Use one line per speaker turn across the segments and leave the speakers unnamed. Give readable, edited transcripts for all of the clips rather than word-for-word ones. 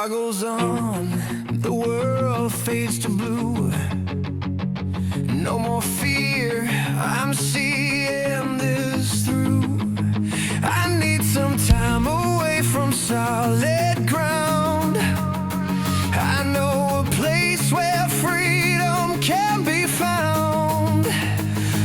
goggles on, the world fades to blue. No more fear, I'm seeing this through. I need some time away from solid ground. I know a place where freedom can be found.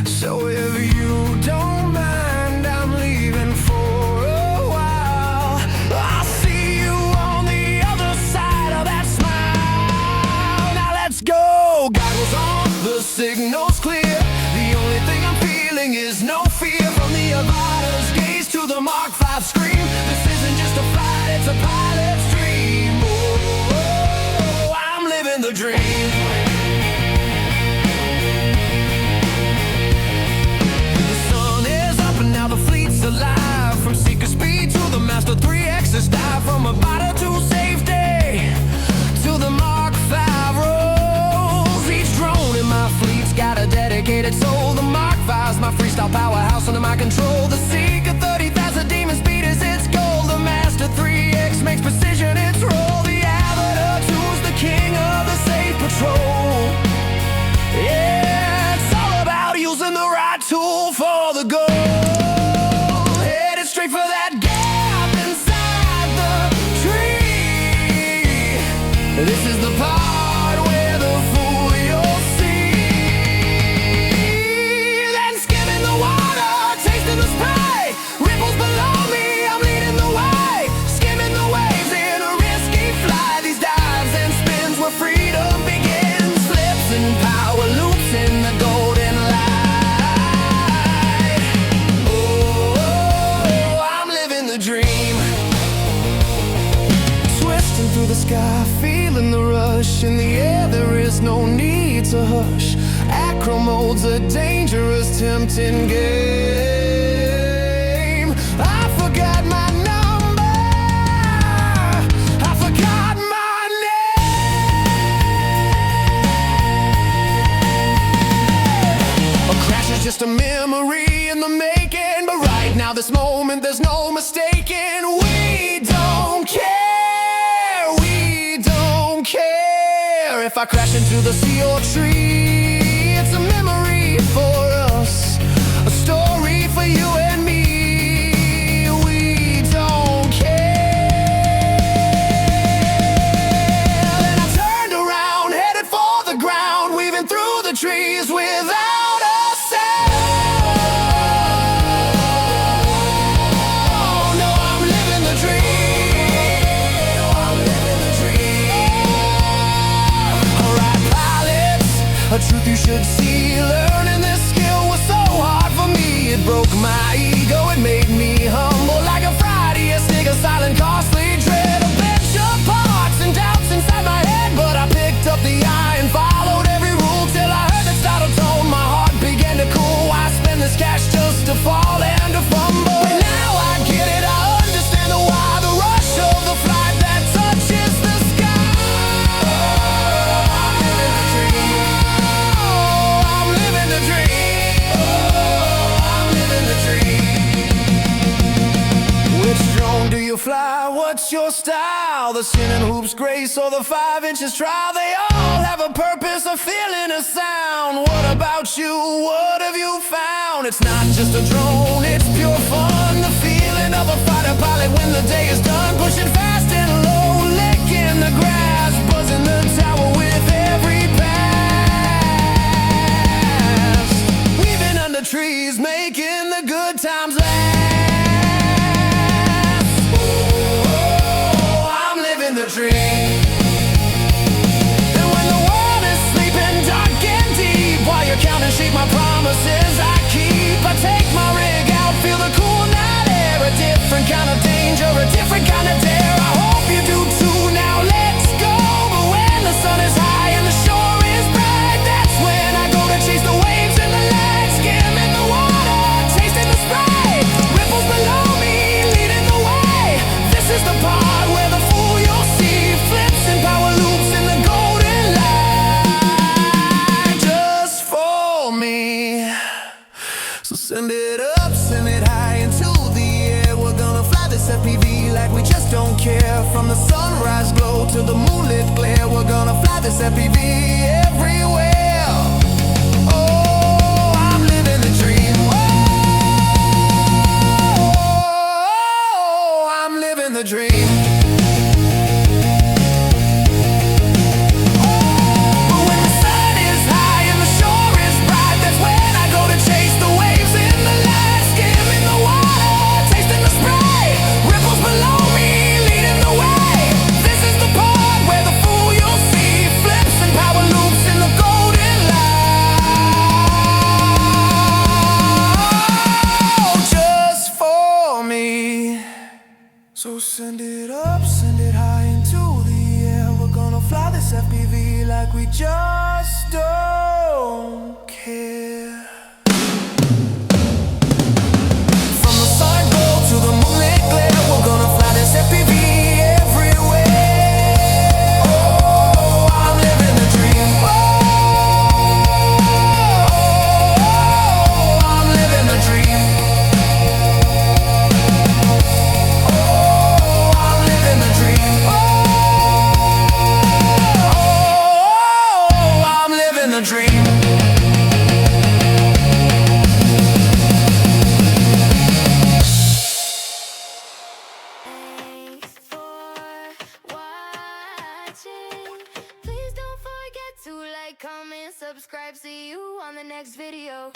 So if you don't mind, I'm leaving for a while. I'll see you on the other side of that smile. Now let's go! Goggles on, the signal's clear. The only thing I'm feeling is no fear. From the Avada's gaze to the Mark 5 scream. This isn't just a flight, it's a pilot's dream. Oh, I'm living the dream. The sun is up and now the fleet's alive. From Seeker speed to the Master 3X's dive. From Avada to safety to the Mark 5 rolls. Each drone in my fleet's got a dedicated soul. The Mark 5's my freestyle powerhouse under my control. The Seeker 30,000 demon speed is its goal. The Master 3X makes precision its role. The Avada 2's the king of the safe patrol. Yeah, it's all about using the right tool for the goal. Headed straight for that gap inside the tree. This is the part where the fool you'll see. Then skimming the water, tasting the spray. Ripples below me, I'm leading the way. Skimming the waves in a risky flight. These dives and spins where freedom begins. Flips and power loops in the golden light. Oh, I'm living the dream. Twisting through the sky, feeling the rush. In the air there is no need to hush. Acro mode's a dangerous, tempting game. I forgot my number, I forgot my name. A crash is just a memory in the making, but right now, this moment, there's no mistaking. We don't care, we don't care. If I crash into the sea or tree, it's a memory for us, a story for you and me. We don't care. Then I turned around, headed for the ground, weaving through the trees without a sound. No, I'm living the dream. No, I'm living the dream. Alright, pilots, a truth you should see. Learning this skill was so hard for me. It broke my ego, it made me humble. Like a Friday, a sneaker, silent, costly dread. A bench of parts and doubts inside my head. But I picked up the eye and followed every rule till I heard the startle tone. My heart began to cool. Why spend this cash just to fall and to fumble? But now I get it, I understand the why. The rush of the flight that touches the sky. I'm living the dream. I'm living the dream. I'm living the dream. Which drone do you fly? What's your style? The sin and hoops grace or the 5 inches trial? They all have a purpose, a feeling, a sound. What about you? What have you found? It's not just a drone, it's pure fun. The feeling of a fighter pilot when the day is done. Pushing fast and low, licking the grass. Buzzing the tower with every pass. Weaving under trees, making the good times last. Oh, I'm living the dream. And when the world is sleeping dark and deep, while you're counting sheep, my promises I keep. I take my rig out, feel the cool night air. A different kind of danger, a different kind of dare. I hope you do too, now let's go. But when the sun is high and the shore is bright, that's when I go to chase the waves and the light. Skimming the water, tasting the spray. Ripples below me, leading the way. This is the part where the fool you'll see. Flips and power loops in the golden light. Just for me. So send it up, send it high into the air. We're gonna fly this FPV like we just don't care. From the sunrise glow to the moonlit glare, we're gonna fly this FPV everywhere. Oh, I'm living the dream. Oh, I'm living the dream. So send it up, send it high into the air. We're gonna fly this FPV like we just don't care. From the sun glow to the moonlit glare, we're gonna fly this FPV everywhere. Oh, I'm living the dream. Oh, I'm living the dream. Dream.
Thanks for watching. Please don't forget to like, comment, subscribe. See you on the next video.